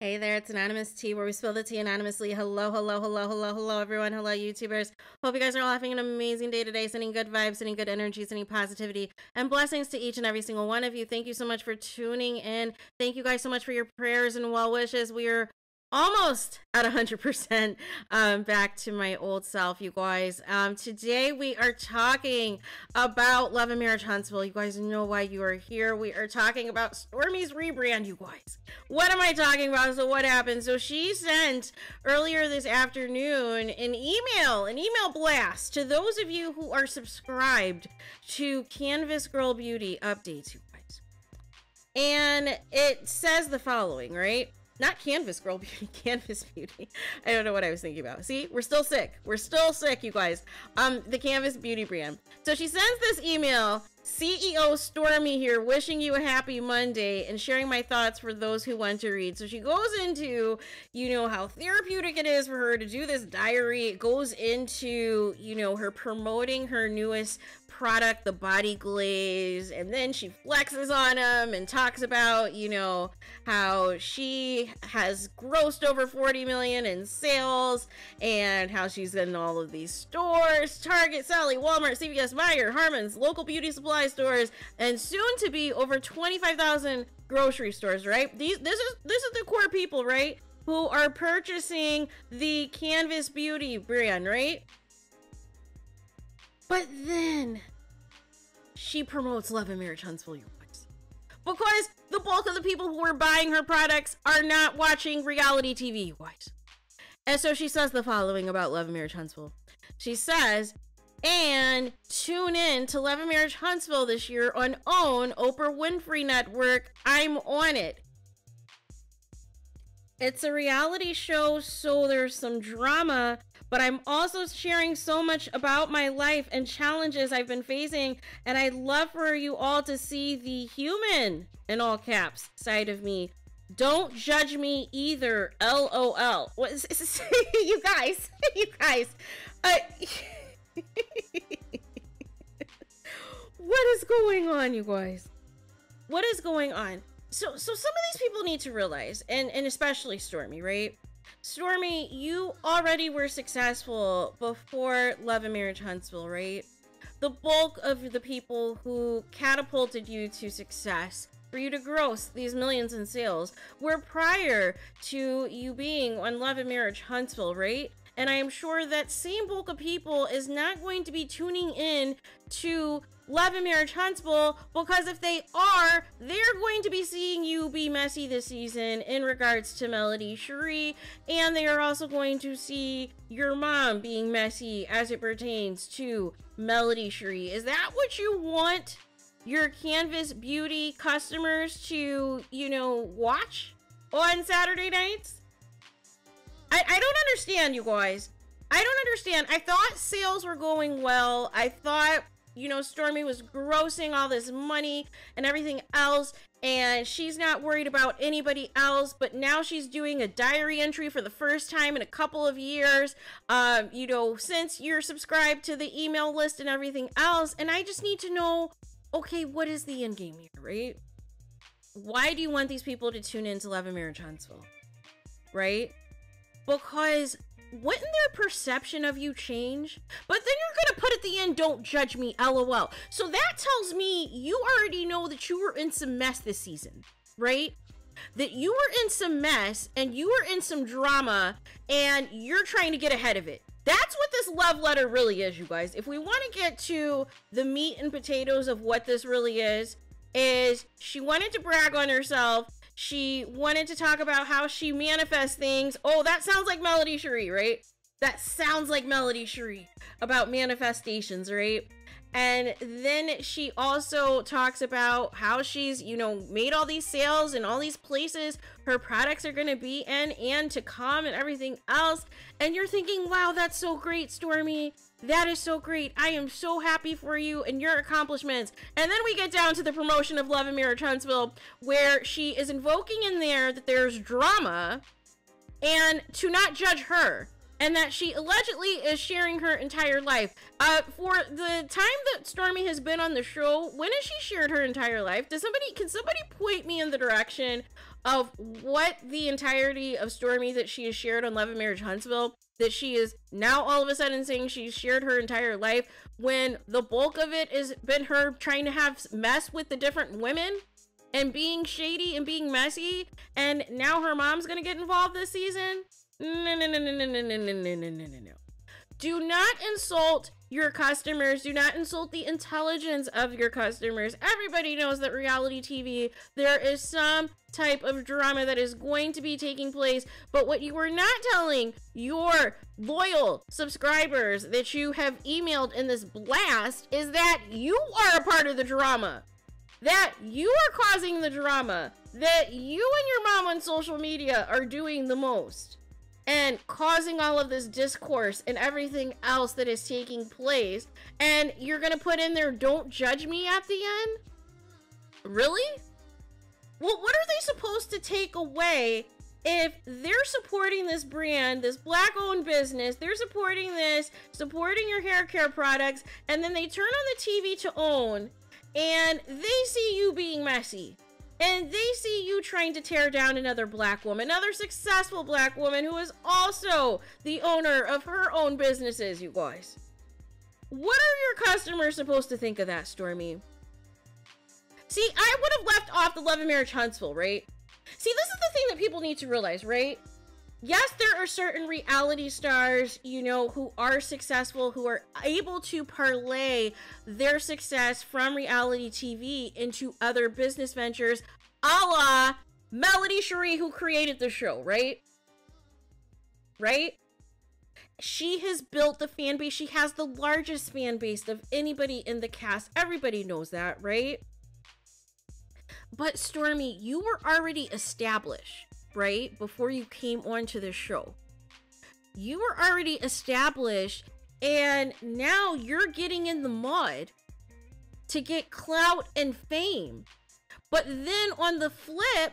Hey there, it's Anonymous Tea, where we spill the tea anonymously. Hello, hello, hello, hello, hello, everyone. Hello, YouTubers. Hope you guys are all having an amazing day today, sending good vibes, sending good energy, sending positivity, and blessings to each and every single one of you. Thank you so much for tuning in. Thank you guys so much for your prayers and well wishes. We are almost at 100% back to my old self, you guys. Today we are talking about Love and Marriage Huntsville. You guys know why you are here. We are talking about Stormi's rebrand, you guys. What am I talking about? So what happened? So she sent earlier this afternoon an email blast to those of you who are subscribed to Canvas Girl Beauty updates, you guys. And it says the following, right? Not Canvas Girl Beauty, Canvas Beauty. I don't know what I was thinking about. See, we're still sick. We're still sick, you guys. The Canvas Beauty brand. So she sends this email, CEO Stormi here, wishing you a happy Monday and sharing my thoughts for those who want to read. So she goes into, you know, how therapeutic it is for her to do this diary. It goes into, you know, her promoting her newest product, the body glaze, and then she flexes on him and talks about, you know, how she has grossed over 40 million in sales and how she's in all of these stores, Target, Sally, Walmart, CVS, Meijer, Harmon's, local beauty supply stores, and soon to be over 25,000 grocery stores, right? This is the core people, right, who are purchasing the Canvas Beauty brand, right? But then she promotes Love and Marriage Huntsville, you guys, because the bulk of the people who are buying her products are not watching reality TV, you guys. And so she says the following about Love and Marriage Huntsville. She says, and tune in to Love and Marriage Huntsville this year on OWN, Oprah Winfrey Network. I'm on it. It's a reality show, so there's some drama, but I'm also sharing so much about my life and challenges I've been facing, and I'd love for you all to see the human, in all caps, side of me. Don't judge me either, LOL. What is this? You guys, what is going on, you guys? What is going on? So some of these people need to realize, and especially Stormi, right? Stormi, you already were successful before Love and Marriage Huntsville, right? The bulk of the people who catapulted you to success, for you to gross these millions in sales, were prior to you being on Love and Marriage Huntsville, right? And I am sure that same bulk of people is not going to be tuning in to Love and Marriage Huntsville, because if they are, they're going to be seeing you be messy this season in regards to Melody Cherie, and they are also going to see your mom being messy as it pertains to Melody Cherie. Is that what you want your Canvas Beauty customers to, you know, watch on Saturday nights? I don't understand, you guys. I don't understand. I thought sales were going well. I thought, you know, Stormi was grossing all this money and everything else, and she's not worried about anybody else, but now she's doing a diary entry for the first time in a couple of years, you know, since you're subscribed to the email list and everything else. And I just need to know, okay, what is the end game here, right? Why do you want these people to tune in to Love and Marriage Huntsville, right? Because wouldn't their perception of you change? But then you're gonna put at the end, don't judge me, LOL. So that tells me you already know that you were in some mess this season, right? That you were in some mess and you were in some drama and you're trying to get ahead of it. That's what this love letter really is, you guys. If we want to get to the meat and potatoes of what this really is she wanted to brag on herself. She wanted to talk about how she manifests things. Oh, that sounds like Melody Cherie, right? That sounds like Melody Cherie about manifestations, right? And then she also talks about how she's, you know, made all these sales in all these places her products are going to be in and to come and everything else. And you're thinking, wow, that's so great, Stormi. That is so great. I am so happy for you and your accomplishments. And then we get down to the promotion of Love and Marriage Huntsville, where she is invoking in there that there's drama and to not judge her. And that she allegedly is sharing her entire life. For the time that Stormi has been on the show, when has she shared her entire life? Can somebody point me in the direction of what the entirety of Stormi that she has shared on Love and Marriage Huntsville, that she is now all of a sudden saying she's shared her entire life, when the bulk of it has been her trying to have mess with the different women and being shady and being messy, and now her mom's gonna get involved this season? No. Do not insult your customers. Do not insult the intelligence of your customers. Everybody knows that reality TV, there is some type of drama that is going to be taking place. But what you are not telling your loyal subscribers that you have emailed in this blast is that you are a part of the drama. That you are causing the drama. That you and your mom on social media are doing the most. And causing all of this discourse and everything else that is taking place. And you're gonna put in there, don't judge me at the end? Really? Well, what are they supposed to take away if they're supporting this brand, this black-owned business, they're supporting this, supporting your hair care products, and then they turn on the TV to own, and they see you being messy? And they see you trying to tear down another black woman, another successful black woman who is also the owner of her own businesses, you guys. What are your customers supposed to think of that, Stormi? See, I would have left off the Love and Marriage Huntsville, right? See, this is the thing that people need to realize, right? Yes, there are certain reality stars, you know, who are successful, who are able to parlay their success from reality TV into other business ventures, a la Melody Cherie, who created the show, right? Right? She has built the fan base. She has the largest fan base of anybody in the cast. Everybody knows that, right? But Stormi, you were already established, right? Before you came onto the show, you were already established, and now you're getting in the mud to get clout and fame. But then on the flip,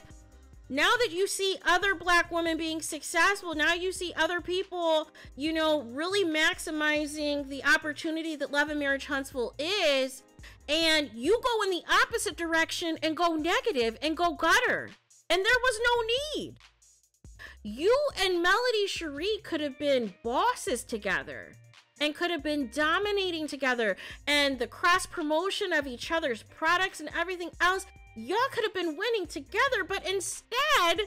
now that you see other black women being successful, now you see other people, you know, really maximizing the opportunity that Love and Marriage Huntsville is, and you go in the opposite direction and go negative and go gutter. And there was no need. You and Melody Cherie could have been bosses together and could have been dominating together, and the cross promotion of each other's products and everything else, y'all could have been winning together. But instead,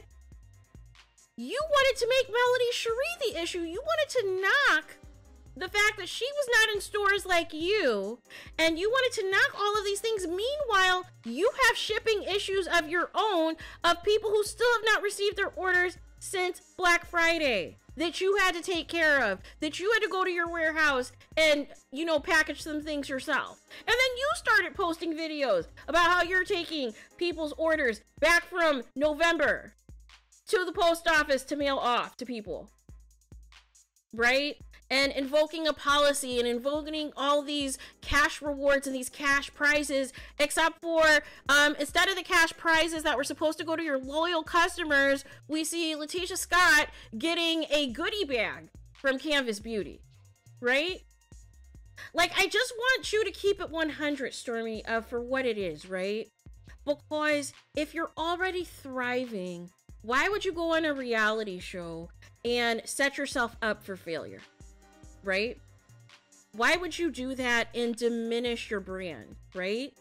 you wanted to make Melody Cherie the issue. You wanted to knock the fact that she was not in stores like you, and you wanted to knock all of these things. Meanwhile, you have shipping issues of your own, of people who still have not received their orders since Black Friday, that you had to take care of, that you had to go to your warehouse and, you know, package some things yourself. And then you started posting videos about how you're taking people's orders back from November to the post office to mail off to people, right? And invoking a policy and invoking all these cash rewards and these cash prizes, except for instead of the cash prizes that were supposed to go to your loyal customers, we see Letitia Scott getting a goodie bag from Canvas Beauty, right? Like, I just want you to keep it 100, Stormi, for what it is, right? Because if you're already thriving, why would you go on a reality show and set yourself up for failure? Right? Why would you do that and diminish your brand, right?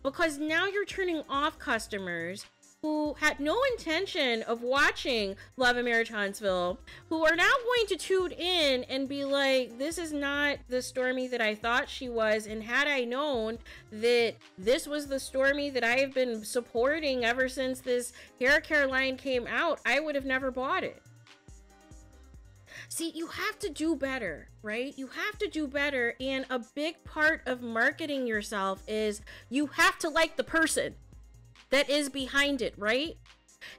Because now you're turning off customers who had no intention of watching Love and Marriage Huntsville, who are now going to tune in and be like, this is not the Stormi that I thought she was, and had I known that this was the Stormi that I have been supporting ever since this hair care line came out, I would have never bought it. See, you have to do better, right? You have to do better. And a big part of marketing yourself is you have to like the person that is behind it, right?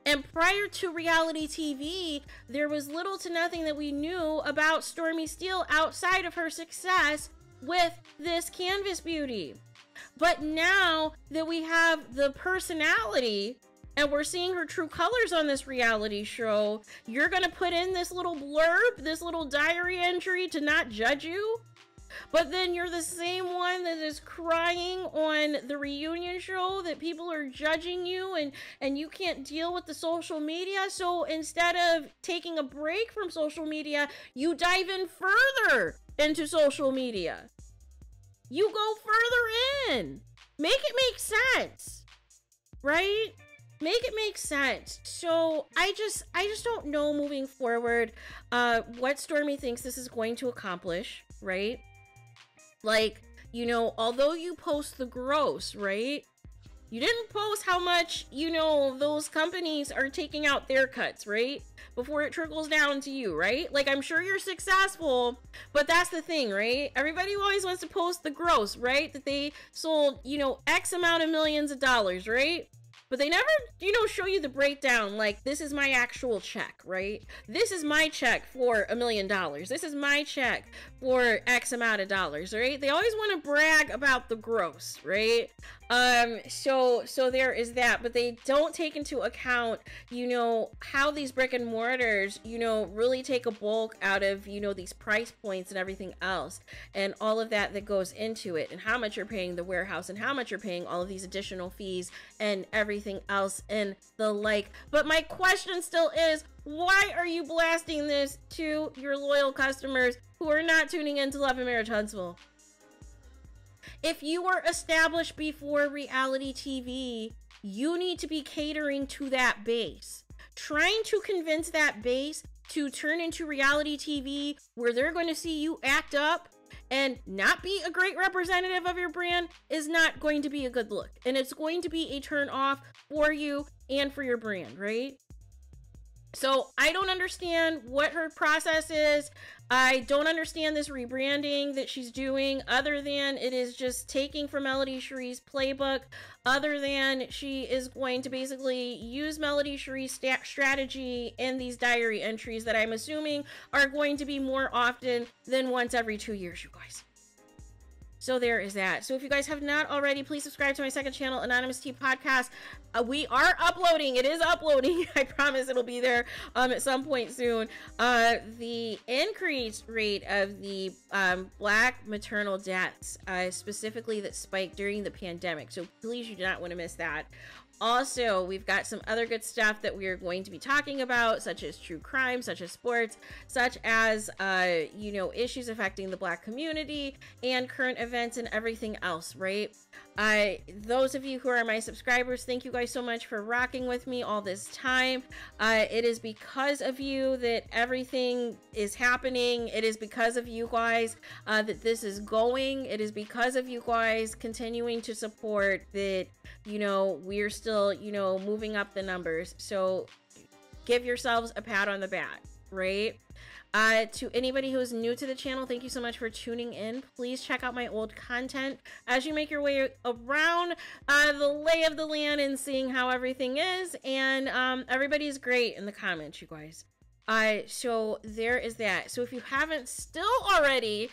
And prior to reality TV, there was little to nothing that we knew about Stormi Steele outside of her success with this Canvas Beauty. But now that we have the personality and we're seeing her true colors on this reality show, you're gonna put in this little blurb, this little diary entry to not judge you? but then you're the same one that is crying on the reunion show that people are judging you, and you can't deal with the social media. So instead of taking a break from social media, you dive in further into social media. You go further in. Make it make sense, right? Make it make sense. So I just don't know moving forward what Stormi thinks this is going to accomplish, right? Like, you know, although you post the gross, right? You didn't post how much, you know, those companies are taking out their cuts, right? Before it trickles down to you, right? Like, I'm sure you're successful, but that's the thing, right? Everybody always wants to post the gross, right? That they sold, you know, X amount of millions of dollars, right? But they never, you know, show you the breakdown, like, this is my actual check, right? This is my check for $1 million. This is my check for X amount of dollars, right? They always want to brag about the gross, right? So there is that, but they don't take into account, you know, how these brick and mortars, you know, really take a bulk out of, you know, these price points and everything else, and all of that goes into it, and how much you're paying the warehouse, and how much you're paying all of these additional fees and everything else and the like. But my question still is, why are you blasting this to your loyal customers who are not tuning in to Love and Marriage Huntsville? If you were established before reality TV, you need to be catering to that base. Trying to convince that base to turn into reality TV where they're going to see you act up and not be a great representative of your brand is not going to be a good look. And it's going to be a turn off for you and for your brand, right? So I don't understand what her process is. I don't understand this rebranding that she's doing, other than it is just taking from Melody Cherie's playbook, other than she is going to basically use Melody Cherie's strategy in these diary entries that I'm assuming are going to be more often than once every 2 years, you guys. So there is that. So if you guys have not already, please subscribe to my second channel, Anonymous T Podcast. We are uploading. It is uploading. I promise it'll be there at some point soon. The increased rate of the Black maternal deaths, specifically that spiked during the pandemic. So please, you do not want to miss that. Also, we've got some other good stuff that we are going to be talking about, such as true crime, such as sports, such as, you know, issues affecting the Black community and current events and everything else, right? Those of you who are my subscribers, thank you guys so much for rocking with me all this time. It is because of you that everything is happening. It is because of you guys that this is going. It is because of you guys continuing to support that, you know, we're still, you know, moving up the numbers. So give yourselves a pat on the back, right? To anybody who is new to the channel, thank you so much for tuning in. Please check out my old content as you make your way around the lay of the land and seeing how everything is. And everybody's great in the comments, you guys. So there is that. So if you haven't still already,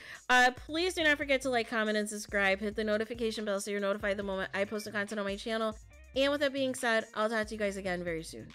please do not forget to like, comment, and subscribe. Hit the notification bell so you're notified the moment I post the content on my channel. And with that being said, I'll talk to you guys again very soon.